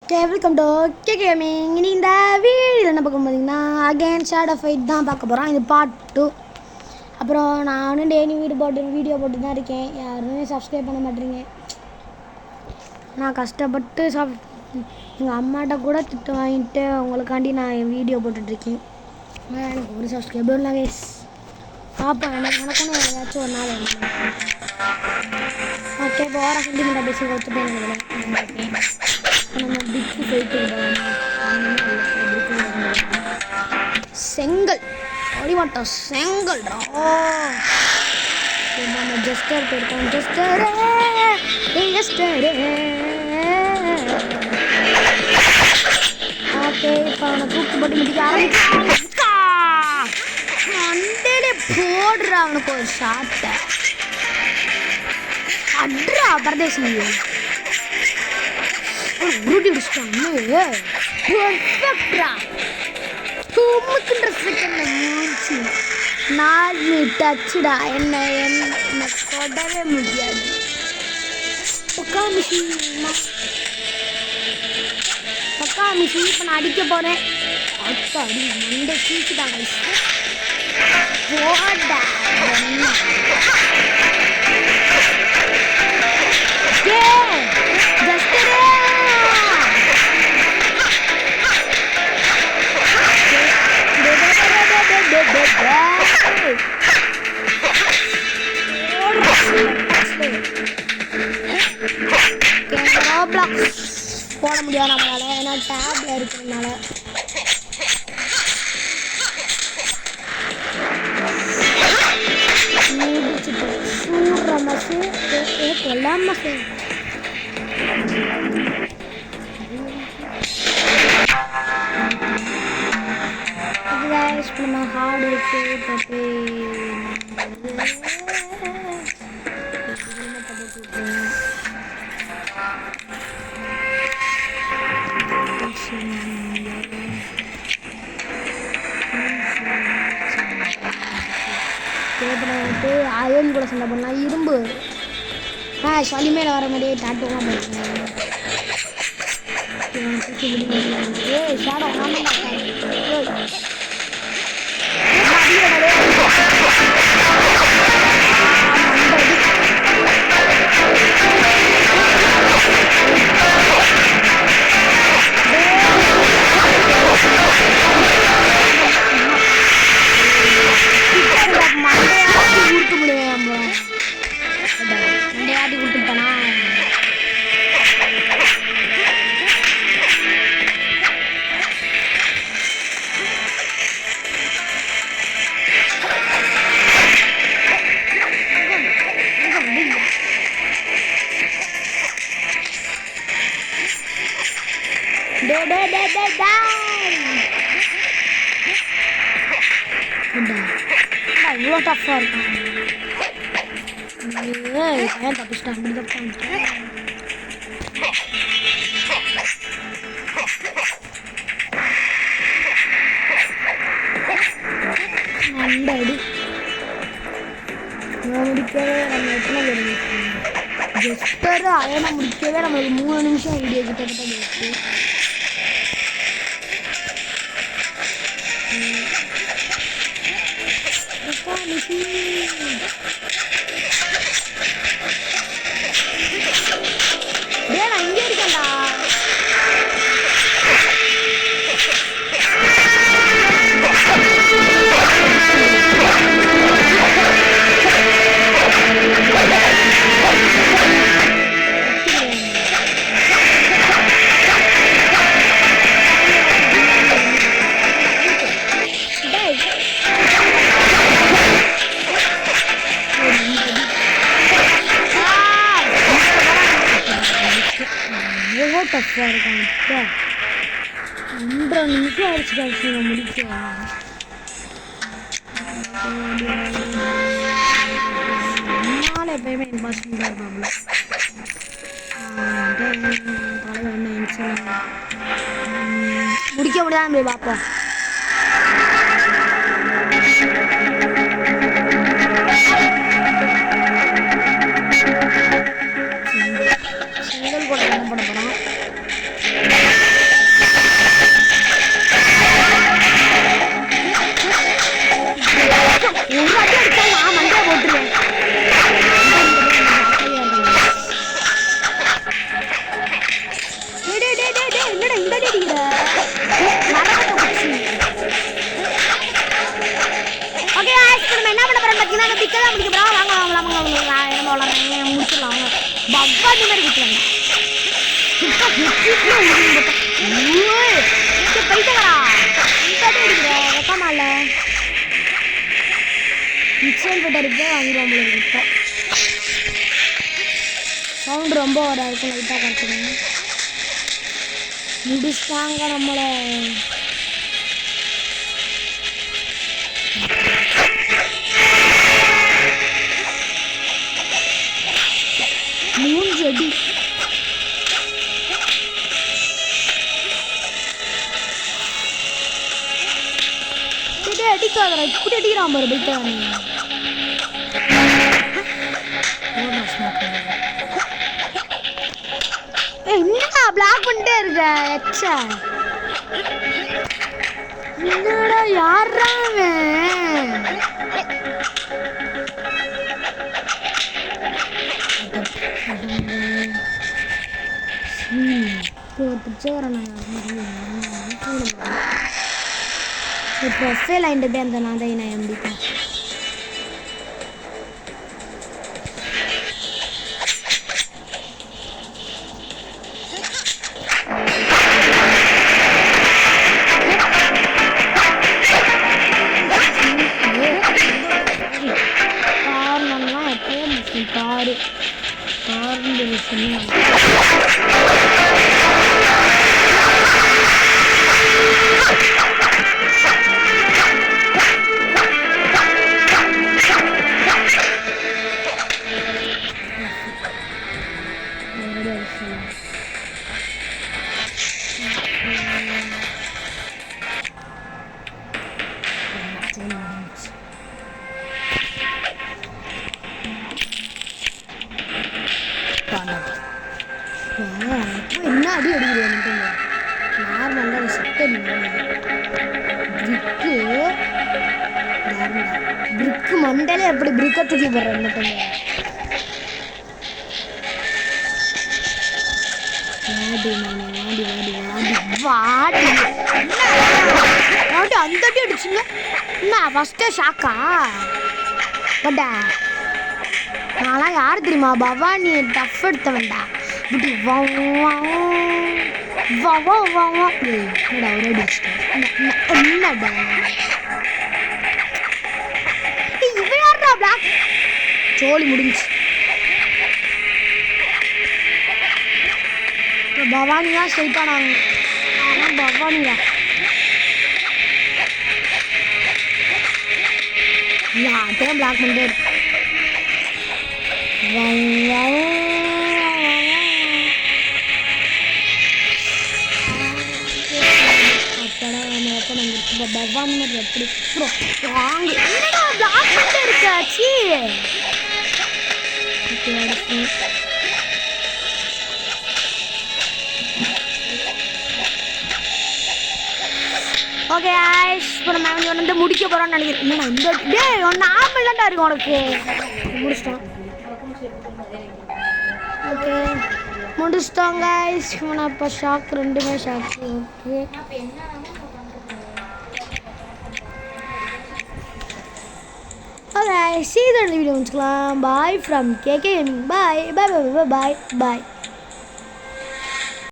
Okay welcome to okay gaming. இனி இந்த வீடியோவில் என்ன பார்க்க போகிறீங்கன்னா அகேன் ஷேடோ ஃபைட் தான் பார்க்க போகிறோம். இது பார்ட் 2. அப்புறம் நானும் டெய்லி வீடியோ போட்டு தான் இருக்கேன். யாருமே சப்ஸ்கிரைப் பண்ண மாட்டேறீங்க. நான் கஷ்டப்பட்டு எங்கள் அம்மாட்ட கூட திட்டு வாங்கிட்டு உங்களுக்காண்டி நான் என் வீடியோ போட்டுட்ருக்கேன். எனக்கு ஒரு சப்ஸ்கிரைபர் இல்லை வேஸ். பார்ப்பேன் எனக்குன்னு ஏதாச்சும் ஒரு நாள் வேணும். ஓகே இப்போ ஓர சென்டிமெண்ட்டாக பேசி கொடுத்துட்டு எனக்கு நம்ம பிக்கு போயிட்டு செங்கல் அடிமாட்டோம் செங்கல். நம்ம ஜஸ்டர் போயிருக்கோம். ஜஸ்டரே ஓகே இப்போ அவனை தூக்கி போட்டு முடிக்க அண்டே போடுற அவனுக்கு ஒரு ஷாட்டை அட்ரா பரதேசி உருட்டி அடிச்சிட்டாங்க. பர்ஃபெக்டா தும்முக்குன்ற செகண்ட் மூச்சு 4 டச்சுடா. என்ன கொடவே முடியாது. பக்கா மிஷின் இப்போ நான் அடிக்க போறேன். அப்பா அடி மண்டை கீச்சுட்டாங்க. போடா போட முடியாது நம்மளால, ஏன்னா டேப்ல இருக்கிறதுனால. சூடுற மசு எல்லாம் மசு நம்ம ஹார்டு இருக்கு. அயன் கூட சண்டை பண்ணலாம். இரும்பு சொல்லி மேலே வர மாதிரியே டாட்டுலாம் போயிருக்கேன். ஷேடோ மண்டையாட்டி கொடுத்துட்டேனா. இவ்வளோ டஃப்பாக இருக்கும். ஏன் தப்பிச்சிட்டேன் அப்படி தப்பான்ட்டு. அடி முடிக்கவே நம்ம எத்தனை பேர் ஜஸ்டர் அயனை முடிக்கவே நம்மளுக்கு 3 நிமிஷம் வீடியோ கிட்டத்தட்ட போயிடுச்சு. நான் இங்கே இருக்கேன்டா. டஃப்பாக இருக்கும். இப்போ 1.5 நிமிஷம் ஆயிடுச்சு கடைசி நான் முடிக்க. அதனால எப்பயுமே இம்பாசிபிளாக இருப்பாங்கள. முடிக்க முடியாத போய் பார்ப்போம். செங்கல் போட்டு என்ன பண்ண போகிறோம். இந்த அடி அடிக்கிற ஓகே நம்ம என்ன பண்ண போறோம் பார்த்தீங்கன்னா பிக்க தான் முடிக்க போறோம். வாங்க என்ன வளர்றேன் முடிச்சிடலாம். பப்பா இந்த மாதிரி குத்துறாங்க போயிட்டு வரா இந்த அடி அடிக்கிற வெக்கமால மிக்சர் போட்டருக்கு வாங்கிடுவோம் போல இருக்கு. சவுண்ட் ரொம்ப வர இருக்கும். லைட்டாக குறைச்சிக்கணும். முடிச்சிட்டாங்க நம்மளை. மூஞ்சு அடி அடிக்காத இப்படி அடிக்கிறான் பாரு போயிட்டு. என்னடா பிளாக் பண்ணிட்டே இருக்க எச்சா என்னடா யாரா ப்ரொஃபைல் ஆயிட்டு அந்த நான் தான் நான் எம்பிக்கா காரணம்லாம் எப்போ முஸ்லிம் காரணம் விஷயம் என்ன அடி அடிக்கிறேன் நார்மலாக செட் பிரிக்கு மண்டலே எப்படி பிரிக்க தூக்கி போடுறேன் மட்டும் வாடி அந்த அடி அடிச்சுங்க என்ன ஃபஸ்ட்டே ஷாக்கா பட்டா நான்லாம் யார் தெரியுமா பவானி டஃப் எடுத்த வேண்டா இப்படி என்னடா ஒரு அடிச்சிட்டேன் என்னடா இவன் யாரா பிளாக் சோழி முடிஞ்சு பவானியா ஸ்ட்ரைட்டாக நாங்கள் ஆனால் பவானியா யார்ட்டையும் பிளாக் பண்ணிட்டே இருக்கு. பவானி எப்படி வாங்க என்னடா பிளாக் பண்ணிட்டே இருக்காச்சு. ஓகே ஆயிஷ் இப்போ நம்ம வந்து முடிக்க போகிறோம்னு நினைக்கிறேன். இல்லைண்ணா இந்த டே ஒன்று ஆம்பிள்லாண்டா இருக்கும் உனக்கு முடிச்சிட்டோம். ஓகே முடிச்சிட்டோம் கைஸ். நான் இப்போ ஷாக் ரெண்டுமே ஷாக். ஓகே ஓகே சீ இந்த வீடியோ முடிச்சுக்கலாம். Bye from KK gaming. Bye bye bye bye bye.